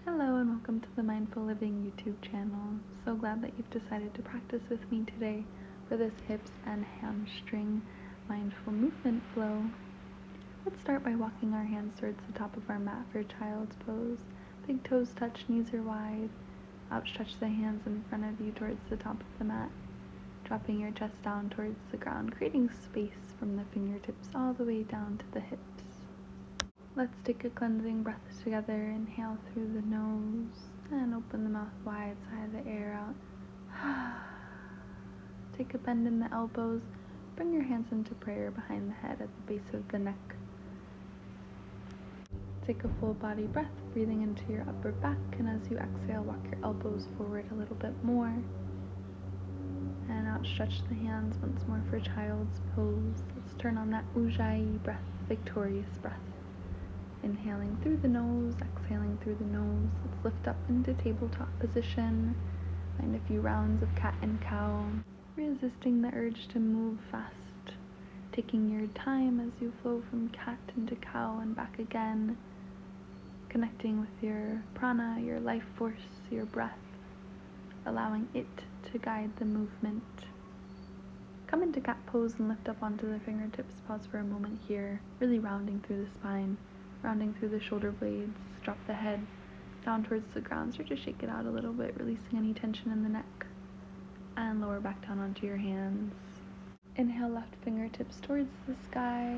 Hello and welcome to the Mindful Living YouTube channel. So glad that you've decided to practice with me today for this hips and hamstring mindful movement flow. Let's start by walking our hands towards the top of our mat for child's pose. Big toes touch, knees are wide. Outstretch the hands in front of you towards the top of the mat, dropping your chest down towards the ground, creating space from the fingertips all the way down to the hips. Let's take a cleansing breath together. Inhale through the nose and open the mouth wide, sigh the air out. Take a bend in the elbows. Bring your hands into prayer behind the head at the base of the neck. Take a full body breath, breathing into your upper back, and as you exhale, walk your elbows forward a little bit more. And outstretch the hands once more for child's pose. Let's turn on that Ujjayi breath, victorious breath. Inhaling through the nose, exhaling through the nose. Let's lift up into tabletop position. Find a few rounds of cat and cow. Resisting the urge to move fast. Taking your time as you flow from cat into cow and back again. Connecting with your prana, your life force, your breath. Allowing it to guide the movement. Come into cat pose and lift up onto the fingertips. Pause for a moment here, really rounding through the spine. Rounding through the shoulder blades, drop the head down towards the ground, start to shake it out a little bit, releasing any tension in the neck, and lower back down onto your hands. Inhale, left fingertips towards the sky,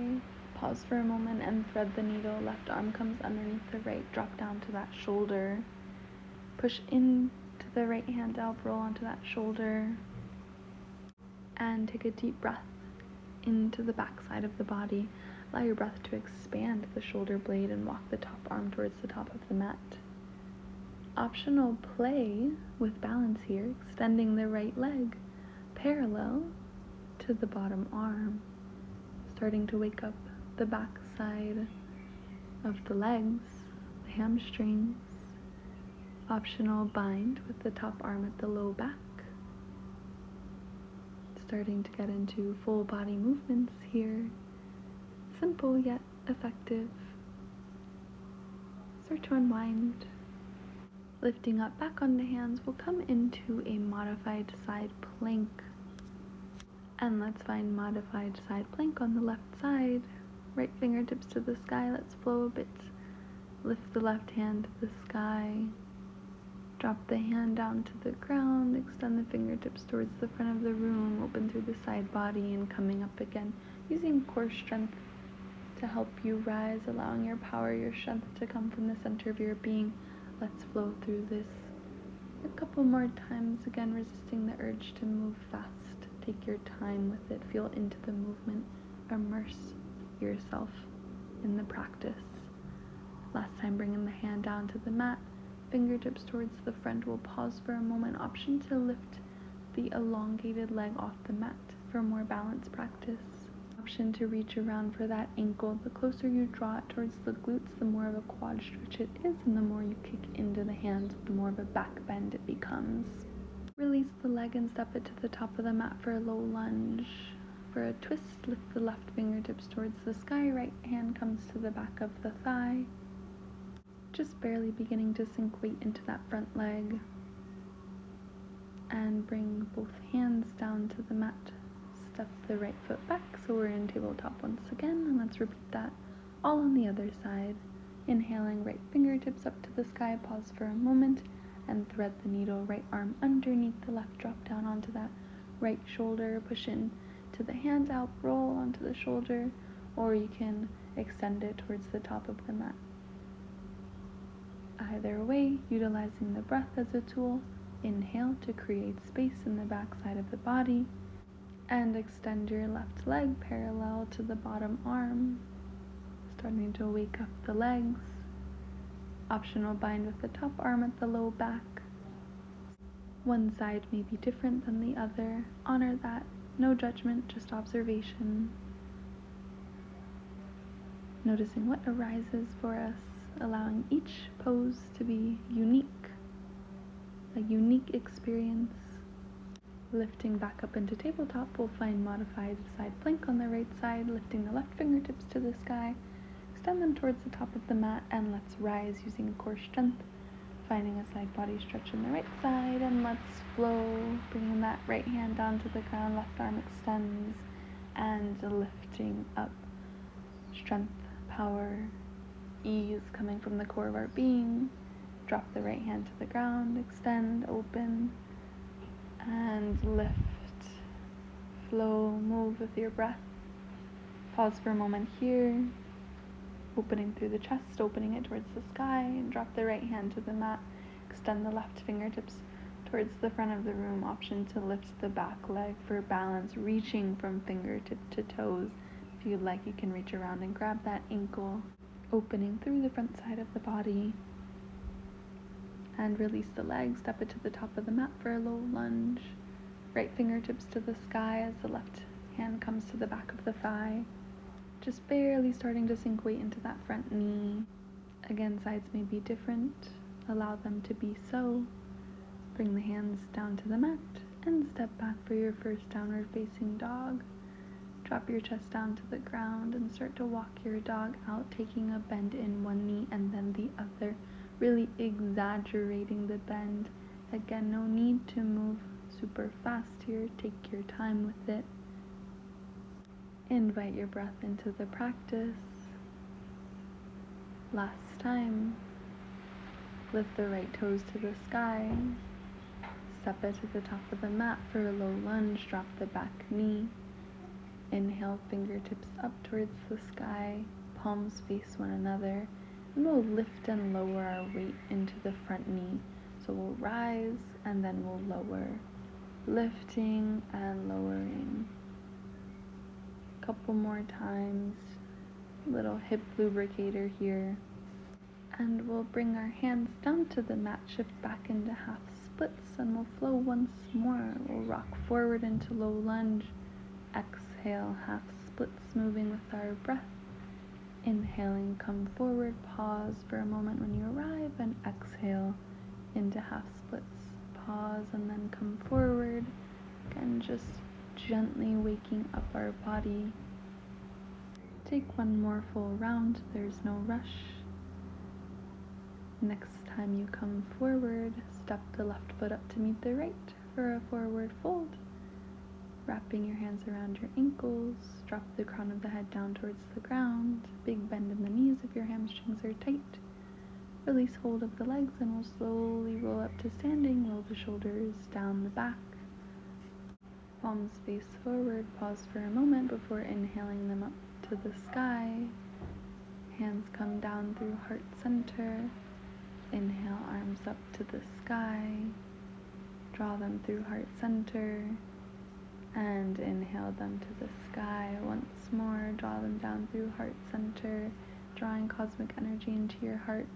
pause for a moment and thread the needle. Left arm comes underneath the right, drop down to that shoulder, push into the right hand out, roll onto that shoulder, and take a deep breath into the back side of the body. Allow your breath to expand the shoulder blade and walk the top arm towards the top of the mat. Optional play with balance here, extending the right leg parallel to the bottom arm, starting to wake up the back side of the legs, the hamstrings. Optional bind with the top arm at the low back. Starting to get into full body movements here. Simple yet effective. Start to unwind. Lifting up back onto hands, we'll come into a modified side plank. And let's find modified side plank on the left side. Right fingertips to the sky, let's flow a bit. Lift the left hand to the sky. Drop the hand down to the ground, extend the fingertips towards the front of the room, open through the side body and coming up again, using core strength to help you rise, allowing your power, your strength to come from the center of your being. Let's flow through this a couple more times, again resisting the urge to move fast. Take your time with it, feel into the movement, immerse yourself in the practice. Last time, bringing the hand down to the mat, fingertips towards the front. We'll pause for a moment. Option to lift the elongated leg off the mat for more balance practice. Option to reach around for that ankle. The closer you draw it towards the glutes, the more of a quad stretch it is, and the more you kick into the hands, the more of a back bend it becomes. Release the leg and step it to the top of the mat for a low lunge. For a twist, lift the left fingertips towards the sky, right hand comes to the back of the thigh. Just barely beginning to sink weight into that front leg. And bring both hands down to the mat. Step the right foot back, so we're in tabletop once again, and let's repeat that all on the other side. Inhaling, right fingertips up to the sky, pause for a moment, and thread the needle, right arm underneath the left, drop down onto that right shoulder, push in to the hand out, roll onto the shoulder, or you can extend it towards the top of the mat. Either way, utilizing the breath as a tool, inhale to create space in the back side of the body, and extend your left leg parallel to the bottom arm, starting to wake up the legs. Optional bind with the top arm at the low back. One side may be different than the other. Honor that. No judgment, just observation. Noticing what arises for us, allowing each pose to be unique, a unique experience. Lifting back up into tabletop, we'll find modified side plank on the right side, lifting the left fingertips to the sky, extend them towards the top of the mat, and let's rise using core strength Finding a side body stretch on the right side, and let's flow, bringing that right hand down to the ground, left arm extends, and lifting up. Strength, power, ease coming from the core of our being. Drop the right hand to the ground, extend, open, and lift. Flow, move with your breath. Pause for a moment here. Opening through the chest, opening it towards the sky, and drop the right hand to the mat. Extend the left fingertips towards the front of the room. Option to lift the back leg for balance, reaching from fingertip to toes. If you'd like, you can reach around and grab that ankle. Opening through the front side of the body. And release the leg, step it to the top of the mat for a low lunge. Right fingertips to the sky as the left hand comes to the back of the thigh. Just barely starting to sink weight into that front knee. Again, sides may be different. Allow them to be so. Bring the hands down to the mat and step back for your first downward facing dog. Drop your chest down to the ground and start to walk your dog out, taking a bend in one knee and then the other, really exaggerating the bend. Again, no need to move super fast here. Take your time with it. Invite your breath into the practice. Last time. Lift the right toes to the sky. Step it to the top of the mat for a low lunge. Drop the back knee. Inhale, fingertips up towards the sky. Palms face one another. And we'll lift and lower our weight into the front knee. So we'll rise and then we'll lower. Lifting and lowering. Couple more times. Little hip lubricator here. And we'll bring our hands down to the mat, shift back into half splits, and we'll flow once more. We'll rock forward into low lunge. Exhale, half splits, moving with our breath. Inhaling, come forward, pause for a moment when you arrive, and exhale into half splits. Pause and then come forward. Again, just gently waking up our body. Take one more full round, there's no rush. Next time you come forward, step the left foot up to meet the right for a forward fold. Wrapping your hands around your ankles, drop the crown of the head down towards the ground. Big bend in the knees if your hamstrings are tight. Release hold of the legs and we'll slowly roll up to standing. Roll the shoulders down the back. Palms face forward. Pause for a moment before inhaling them up to the sky. Hands come down through heart center. Inhale, arms up to the sky. Draw them through heart center. And inhale them to the sky. Once more, draw them down through heart center, drawing cosmic energy into your heart.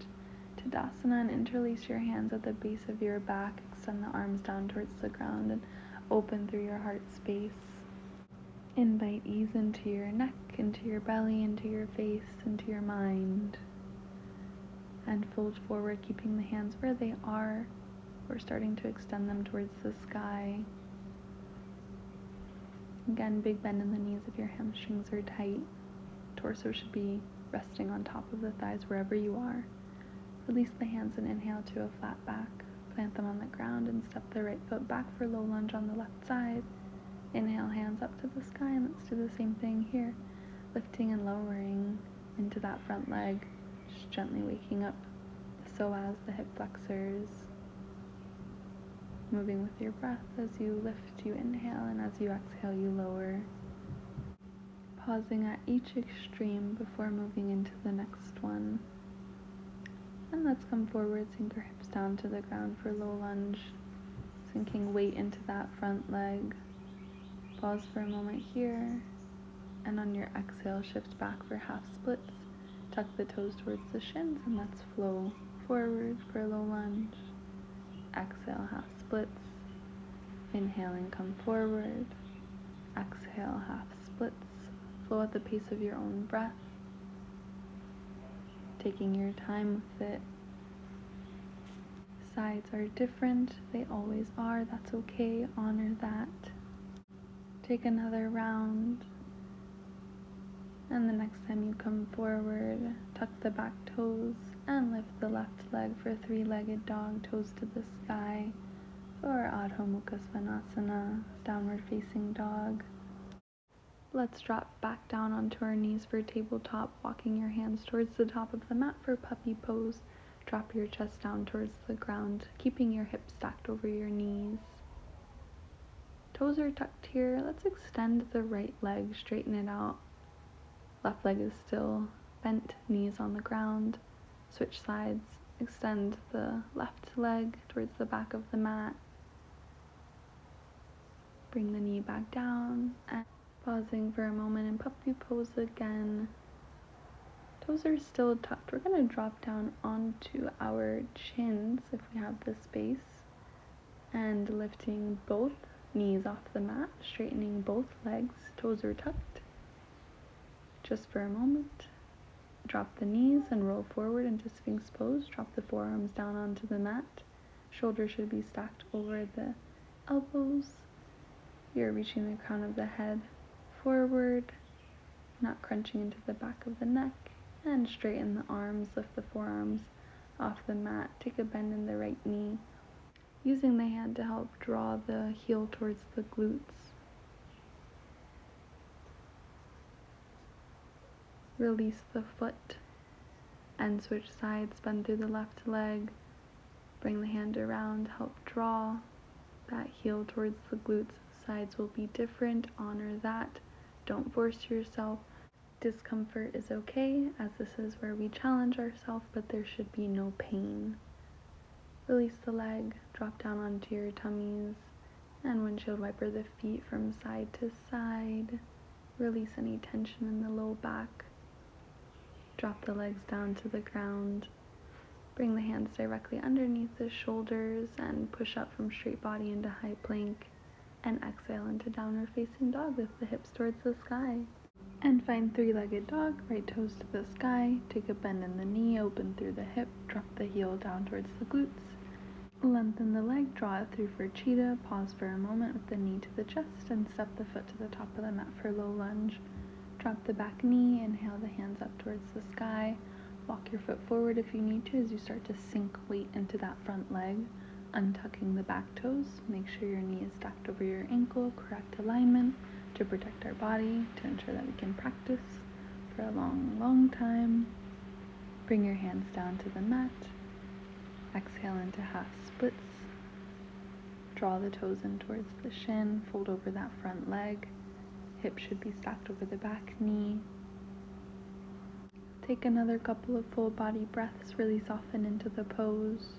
Tadasana, and interlace your hands at the base of your back. Extend the arms down towards the ground and open through your heart space. Invite ease into your neck, into your belly, into your face, into your mind. And fold forward, keeping the hands where they are. We're starting to extend them towards the sky. Again, big bend in the knees if your hamstrings are tight. Torso should be resting on top of the thighs wherever you are. Release the hands and inhale to a flat back. Plant them on the ground and step the right foot back for low lunge on the left side. Inhale, hands up to the sky, and let's do the same thing here. Lifting and lowering into that front leg. Just gently waking up the psoas, the hip flexors. Moving with your breath. As you lift, you inhale, and as you exhale, you lower. Pausing at each extreme before moving into the next one. And let's come forward, sink our hips down to the ground for low lunge. Sinking weight into that front leg. Pause for a moment here. And on your exhale, shift back for half splits. Tuck the toes towards the shins, and let's flow forward for low lunge. Exhale, half splits. Inhaling, come forward. Exhale, half splits. Flow at the pace of your own breath. Taking your time with it. Sides are different. They always are. That's okay. Honor that. Take another round. And the next time you come forward, tuck the back toes. And lift the left leg for three-legged dog, toes to the sky. For Adho Mukha Svanasana, downward facing dog. Let's drop back down onto our knees for tabletop, walking your hands towards the top of the mat for puppy pose. Drop your chest down towards the ground, keeping your hips stacked over your knees. Toes are tucked here. Let's extend the right leg, straighten it out. Left leg is still bent, knees on the ground. Switch sides, extend the left leg towards the back of the mat. Bring the knee back down, and pausing for a moment in puppy pose again. Toes are still tucked. We're going to drop down onto our chins if we have the space, and lifting both knees off the mat, straightening both legs. Toes are tucked. Just for a moment. Drop the knees and roll forward into Sphinx pose. Drop the forearms down onto the mat. Shoulders should be stacked over the elbows. You're reaching the crown of the head forward, not crunching into the back of the neck. And straighten the arms, lift the forearms off the mat. Take a bend in the right knee, using the hand to help draw the heel towards the glutes. Release the foot and switch sides, bend through the left leg. Bring the hand around, help draw that heel towards the glutes. Sides will be different, honor that. Don't force yourself. Discomfort is okay, as this is where we challenge ourselves, but there should be no pain. Release the leg, drop down onto your tummies, and windshield wiper the feet from side to side. Release any tension in the low back. Drop the legs down to the ground. Bring the hands directly underneath the shoulders and push up from straight body into high plank. And exhale into downward facing dog with the hips towards the sky. And find three-legged dog, right toes to the sky. Take a bend in the knee, open through the hip, drop the heel down towards the glutes. Lengthen the leg, draw it through for cheetah. Pause for a moment with the knee to the chest and step the foot to the top of the mat for low lunge. Drop the back knee, inhale the hands up towards the sky. Walk your foot forward if you need to as you start to sink weight into that front leg. Untucking the back toes, make sure your knee is stacked over your ankle, correct alignment to protect our body, to ensure that we can practice for a long, long time. Bring your hands down to the mat. Exhale into half splits. Draw the toes in towards the shin, fold over that front leg. Hips should be stacked over the back knee. Take another couple of full body breaths, really soften into the pose.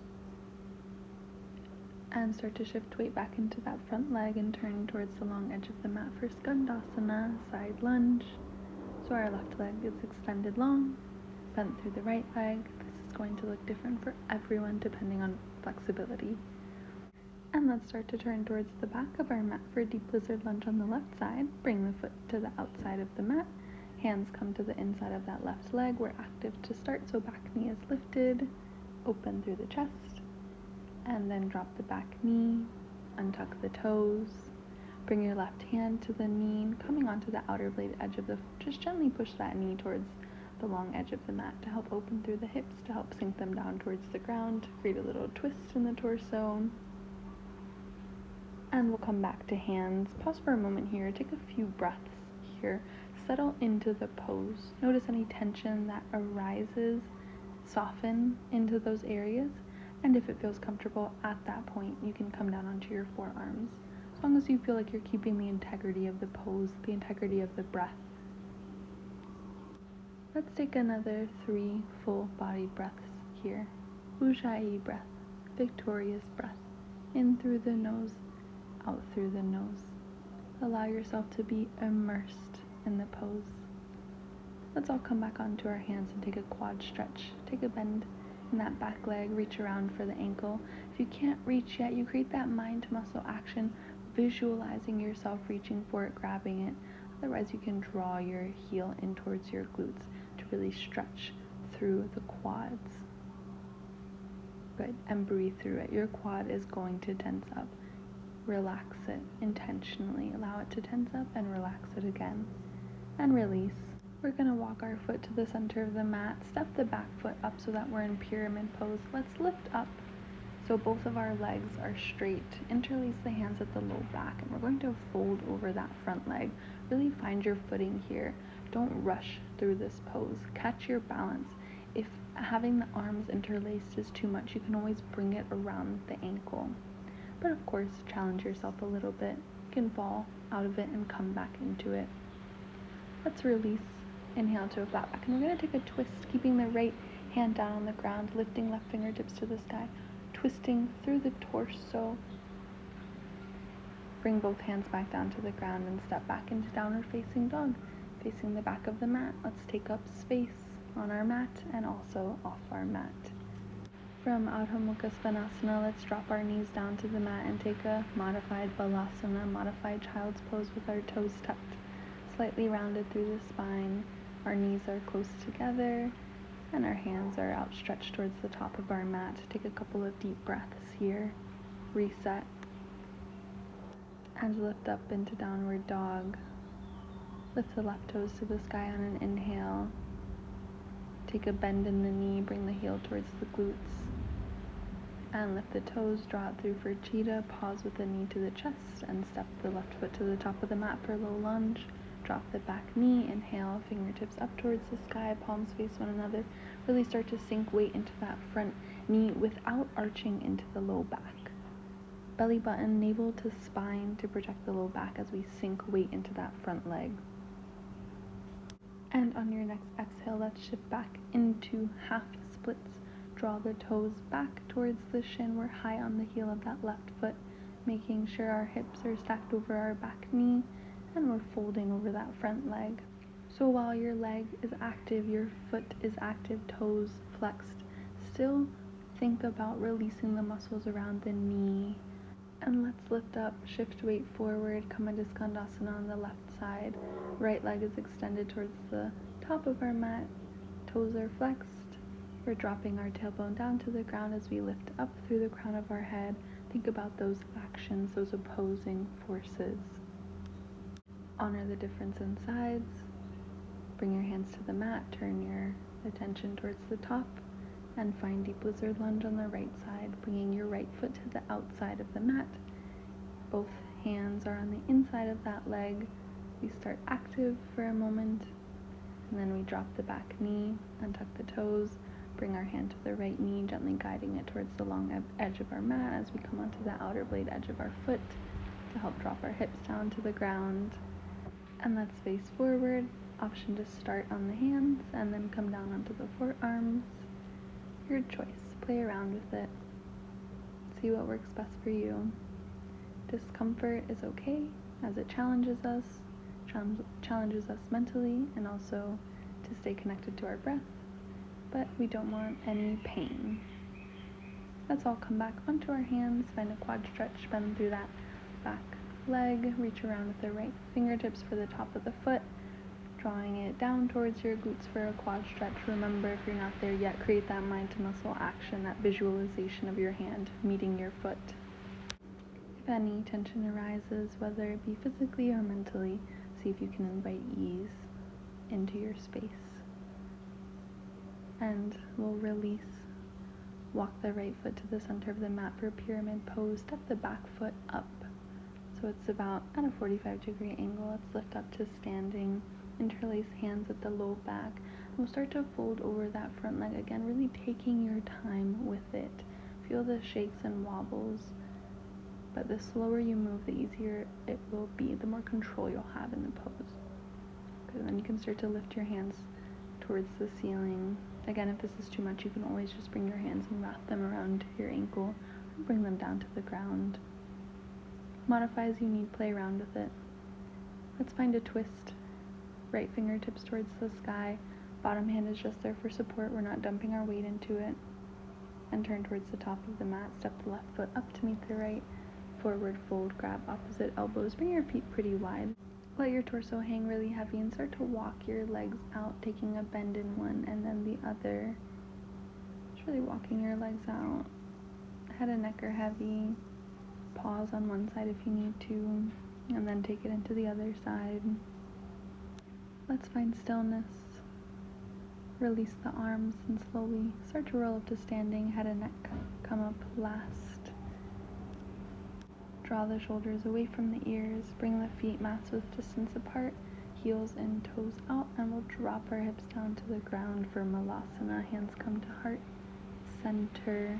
And start to shift weight back into that front leg and turn towards the long edge of the mat for Skandasana, side lunge. So our left leg is extended long, bent through the right leg. This is going to look different for everyone depending on flexibility. And let's start to turn towards the back of our mat for deep lizard lunge on the left side. Bring the foot to the outside of the mat. Hands come to the inside of that left leg. We're active to start, so back knee is lifted, open through the chest. And then drop the back knee, untuck the toes, bring your left hand to the knee, coming onto the outer blade edge of the foot. Just gently push that knee towards the long edge of the mat to help open through the hips, to help sink them down towards the ground, to create a little twist in the torso. And we'll come back to hands. Pause for a moment here, take a few breaths here, settle into the pose. Notice any tension that arises, soften into those areas. And if it feels comfortable at that point, you can come down onto your forearms. As long as you feel like you're keeping the integrity of the pose, the integrity of the breath. Let's take another 3 full body breaths here. Ujjayi breath, victorious breath. In through the nose, out through the nose. Allow yourself to be immersed in the pose. Let's all come back onto our hands and take a quad stretch. Take a bend in that back leg, reach around for the ankle. If you can't reach yet, you create that mind to muscle action, visualizing yourself reaching for it, grabbing it. Otherwise, you can draw your heel in towards your glutes to really stretch through the quads. Good, and breathe through it. Your quad is going to tense up. Relax it intentionally. Allow it to tense up and relax it again. And release. We're going to walk our foot to the center of the mat, step the back foot up so that we're in pyramid pose. Let's lift up so both of our legs are straight. Interlace the hands at the low back, and we're going to fold over that front leg. Really find your footing here. Don't rush through this pose. Catch your balance. If having the arms interlaced is too much, you can always bring it around the ankle. But of course, challenge yourself a little bit. You can fall out of it and come back into it. Let's release. Inhale to a flat back, and we're going to take a twist, keeping the right hand down on the ground, lifting left fingertips to the sky, twisting through the torso. Bring both hands back down to the ground and step back into downward facing dog. Facing the back of the mat, let's take up space on our mat and also off our mat. From Adho Mukha Svanasana, let's drop our knees down to the mat and take a modified Balasana, modified child's pose with our toes tucked, slightly rounded through the spine. Our knees are close together and our hands are outstretched towards the top of our mat. Take a couple of deep breaths here. Reset. And lift up into downward dog. Lift the left toes to the sky on an inhale. Take a bend in the knee, bring the heel towards the glutes. And lift the toes, draw it through for cheetah. Pause with the knee to the chest and step the left foot to the top of the mat for low lunge. Drop the back knee, inhale, fingertips up towards the sky, palms face one another. Really start to sink weight into that front knee without arching into the low back. Belly button, navel to spine to protect the low back as we sink weight into that front leg. And on your next exhale, let's shift back into half splits. Draw the toes back towards the shin. We're high on the heel of that left foot, making sure our hips are stacked over our back knee. And we're folding over that front leg. So while your leg is active, your foot is active, toes flexed, still think about releasing the muscles around the knee. And let's lift up, shift weight forward, come into Skandasana on the left side. Right leg is extended towards the top of our mat, toes are flexed. We're dropping our tailbone down to the ground as we lift up through the crown of our head. Think about those actions, those opposing forces. Honor the difference in sides. Bring your hands to the mat, turn your attention towards the top, and find deep lizard lunge on the right side, bringing your right foot to the outside of the mat. Both hands are on the inside of that leg. We start active for a moment, and then we drop the back knee, untuck the toes, bring our hand to the right knee, gently guiding it towards the long edge of our mat as we come onto the outer blade edge of our foot to help drop our hips down to the ground. And let's face forward. Option to start on the hands and then come down onto the forearms. Your choice. Play around with it. See what works best for you. Discomfort is okay as it challenges us mentally and also to stay connected to our breath, but we don't want any pain. Let's all come back onto our hands, find a quad stretch, bend through that back leg, reach around with the right fingertips for the top of the foot, drawing it down towards your glutes for a quad stretch. Remember, if you're not there yet, create that mind to muscle action, that visualization of your hand meeting your foot. If any tension arises, whether it be physically or mentally, see if you can invite ease into your space. And we'll release. Walk the right foot to the center of the mat for pyramid pose. Step the back foot up. So it's about at a 45-degree angle. Let's lift up to standing. Interlace hands at the low back. And we'll start to fold over that front leg again, really taking your time with it. Feel the shakes and wobbles. But the slower you move, the easier it will be, the more control you'll have in the pose. Okay, then you can start to lift your hands towards the ceiling. Again, if this is too much, you can always just bring your hands and wrap them around your ankle and bring them down to the ground. Modify as you need, play around with it. Let's find a twist. Right fingertips towards the sky. Bottom hand is just there for support. We're not dumping our weight into it. And turn towards the top of the mat. Step the left foot up to meet the right. Forward fold, grab opposite elbows. Bring your feet pretty wide. Let your torso hang really heavy and start to walk your legs out, taking a bend in one and then the other. Just really walking your legs out. Head and neck are heavy. Pause on one side if you need to, and then take it into the other side. Let's find stillness. Release the arms and slowly start to roll up to standing, head and neck come up last. Draw the shoulders away from the ears, bring the feet mats width distance apart, heels and toes out, and we'll drop our hips down to the ground for Malasana. Hands come to heart center.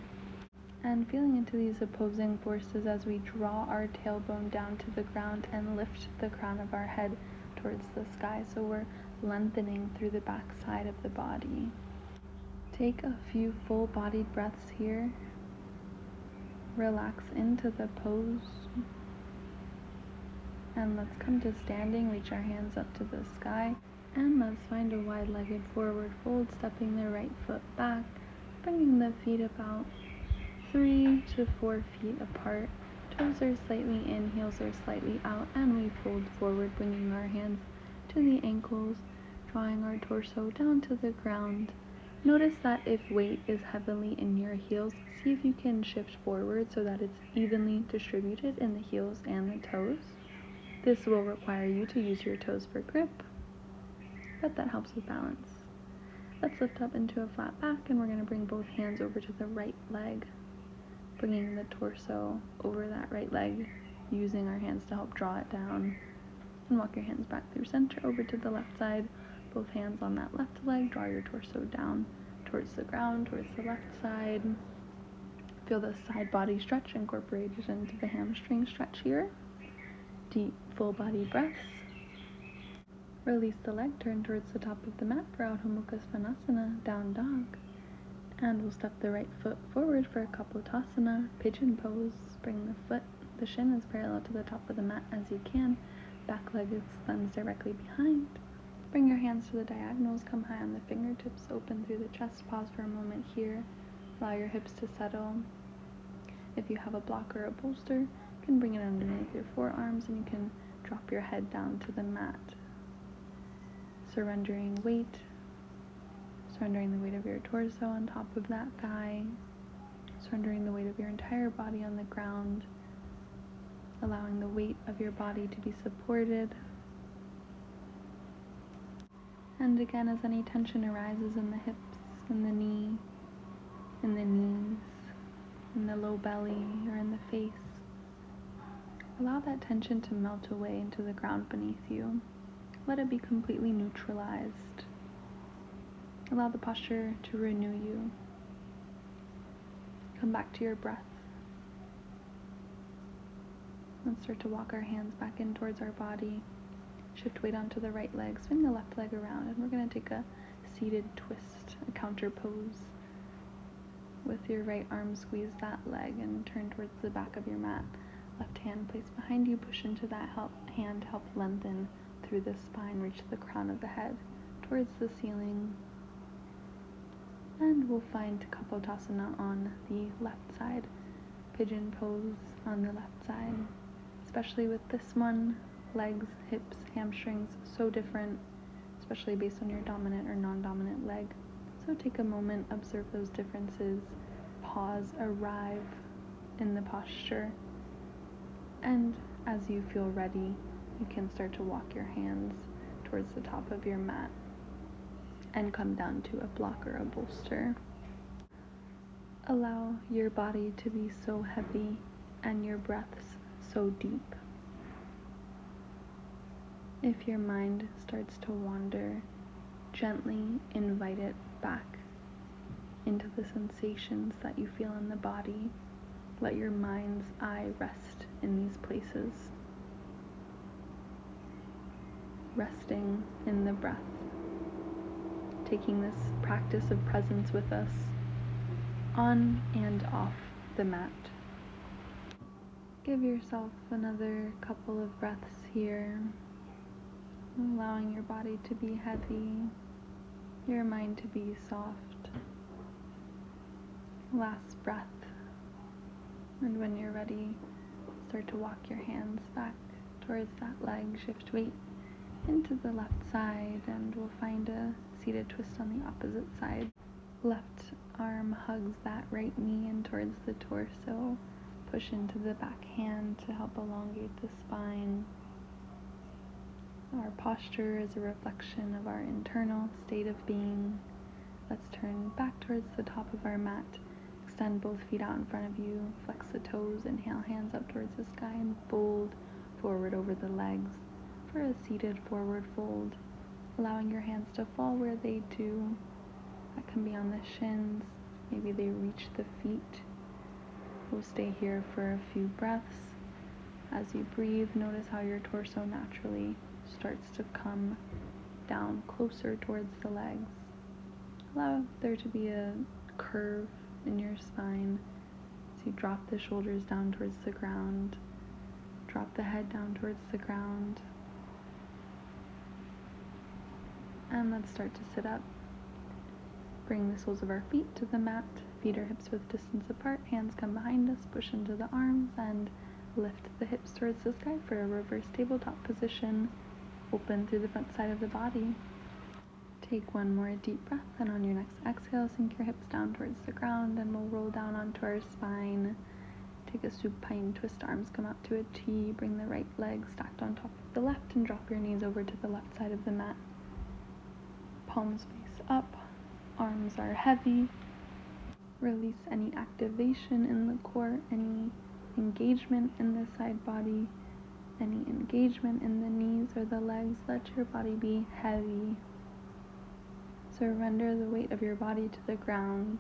And feeling into these opposing forces as we draw our tailbone down to the ground and lift the crown of our head towards the sky. So we're lengthening through the back side of the body. Take a few full-bodied breaths here. Relax into the pose. And let's come to standing, reach our hands up to the sky. And let's find a wide-legged forward fold, stepping the right foot back, bringing the feet about 3 to 4 feet apart. Toes are slightly in, heels are slightly out, and we fold forward, bringing our hands to the ankles, drawing our torso down to the ground. Notice that if weight is heavily in your heels, see if you can shift forward so that it's evenly distributed in the heels and the toes. This will require you to use your toes for grip, but that helps with balance. Let's lift up into a flat back, and we're going to bring both hands over to the right leg, bringing the torso over that right leg, using our hands to help draw it down. And walk your hands back through center over to the left side. Both hands on that left leg, draw your torso down towards the ground, towards the left side. Feel the side body stretch incorporated into the hamstring stretch here. Deep full body breaths. Release the leg, turn towards the top of the mat for Adho Mukha Svanasana, down dog. And we'll step the right foot forward for Kapotasana, pigeon pose. Bring the foot, the shin as parallel to the top of the mat as you can. Back leg extends directly behind. Bring your hands to the diagonals, come high on the fingertips, open through the chest, pause for a moment here. Allow your hips to settle. If you have a block or a bolster, you can bring it underneath your forearms and you can drop your head down to the mat. Surrendering weight, surrendering the weight of your torso on top of that thigh, surrendering the weight of your entire body on the ground, allowing the weight of your body to be supported. And again, as any tension arises in the hips, in the knee, in the knees, in the low belly, or in the face, allow that tension to melt away into the ground beneath you. Let it be completely neutralized. Allow the posture to renew you. Come back to your breath. Let's start to walk our hands back in towards our body. Shift weight onto the right leg, swing the left leg around, and we're going to take a seated twist, a counter pose. With your right arm, squeeze that leg and turn towards the back of your mat. Left hand placed behind you, push into that hand, help lengthen through the spine, reach the crown of the head towards the ceiling. And we'll find Kapotasana on the left side, pigeon pose on the left side. Especially with this one, legs, hips, hamstrings, so different, especially based on your dominant or non-dominant leg. So take a moment, observe those differences, pause, arrive in the posture, and as you feel ready, you can start to walk your hands towards the top of your mat and come down to a block or a bolster. Allow your body to be so heavy and your breaths so deep. If your mind starts to wander, gently invite it back into the sensations that you feel in the body. Let your mind's eye rest in these places. Resting in the breath. Taking this practice of presence with us on and off the mat. Give yourself another couple of breaths here, allowing your body to be heavy, your mind to be soft. Last breath. And when you're ready, start to walk your hands back towards that leg, shift weight into the left side, and we'll find a seated twist on the opposite side. Left arm hugs that right knee in towards the torso. Push into the back hand to help elongate the spine. Our posture is a reflection of our internal state of being. Let's turn back towards the top of our mat. Extend both feet out in front of you. Flex the toes. Inhale, hands up towards the sky, and fold forward over the legs for a seated forward fold. Allowing your hands to fall where they do. That can be on the shins. Maybe they reach the feet. We'll stay here for a few breaths. As you breathe, notice how your torso naturally starts to come down closer towards the legs. Allow there to be a curve in your spine as you drop the shoulders down towards the ground. Drop the head down towards the ground. And let's start to sit up. Bring the soles of our feet to the mat. Feet or hips width distance apart. Hands come behind us. Push into the arms and lift the hips towards the sky for a reverse tabletop position. Open through the front side of the body. Take one more deep breath, and on your next exhale, sink your hips down towards the ground, and we'll roll down onto our spine. Take a supine twist, arms come out to a T. Bring the right leg stacked on top of the left, and drop your knees over to the left side of the mat. Palms face up, arms are heavy. Release any activation in the core, any engagement in the side body, any engagement in the knees or the legs. Let your body be heavy. Surrender the weight of your body to the ground.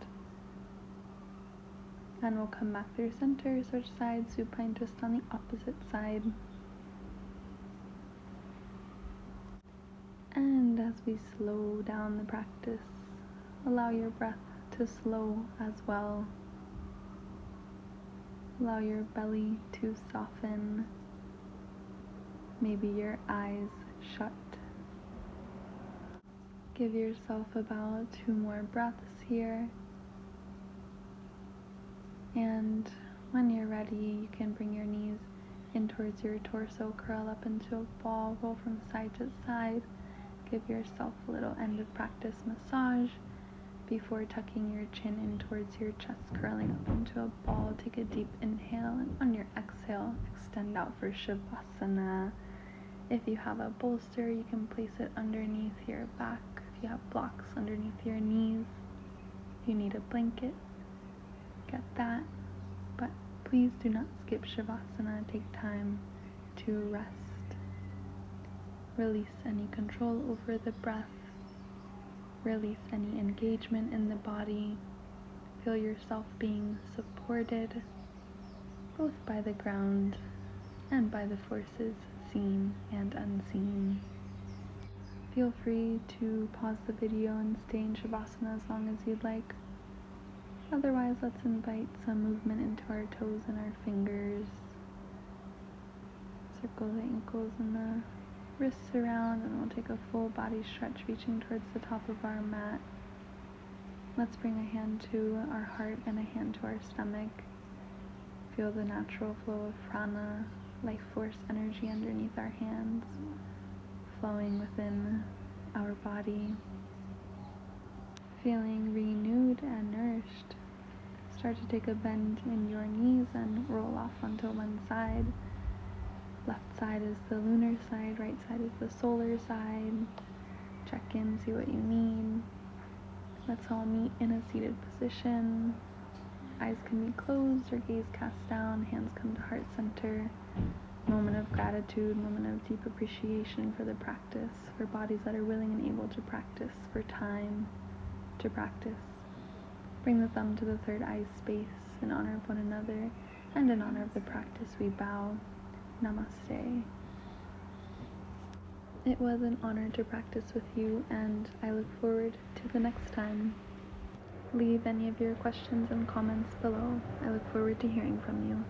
And we'll come back through center, switch sides, supine twist on the opposite side. And as we slow down the practice, allow your breath to slow as well. Allow your belly to soften. Maybe your eyes shut. Give yourself about 2 more breaths here. And when you're ready, you can bring your knees in towards your torso, curl up into a ball, roll from side to side. Give yourself a little end of practice massage before tucking your chin in towards your chest, curling up into a ball. Take a deep inhale, and on your exhale, extend out for Shavasana. If you have a bolster, you can place it underneath your back. If you have blocks underneath your knees, if you need a blanket, get that. But please do not skip Shavasana. Take time to rest. Release any control over the breath. Release any engagement in the body. Feel yourself being supported both by the ground and by the forces seen and unseen. Feel free to pause the video and stay in Shavasana as long as you'd like. Otherwise, let's invite some movement into our toes and our fingers. Circle the ankles and the wrists around, and we'll take a full body stretch, reaching towards the top of our mat. Let's bring a hand to our heart and a hand to our stomach. Feel the natural flow of prana, life force energy underneath our hands, flowing within our body. Feeling renewed and nourished. Start to take a bend in your knees and roll off onto one side. Left side is the lunar side, right side is the solar side. Check in, see what you need. Let's all meet in a seated position. Eyes can be closed or gaze cast down, hands come to heart center. Moment of gratitude, moment of deep appreciation for the practice, for bodies that are willing and able to practice, for time to practice. Bring the thumb to the third eye space in honor of one another, and in honor of the practice we bow. Namaste. It was an honor to practice with you, and I look forward to the next time. Leave any of your questions and comments below. I look forward to hearing from you.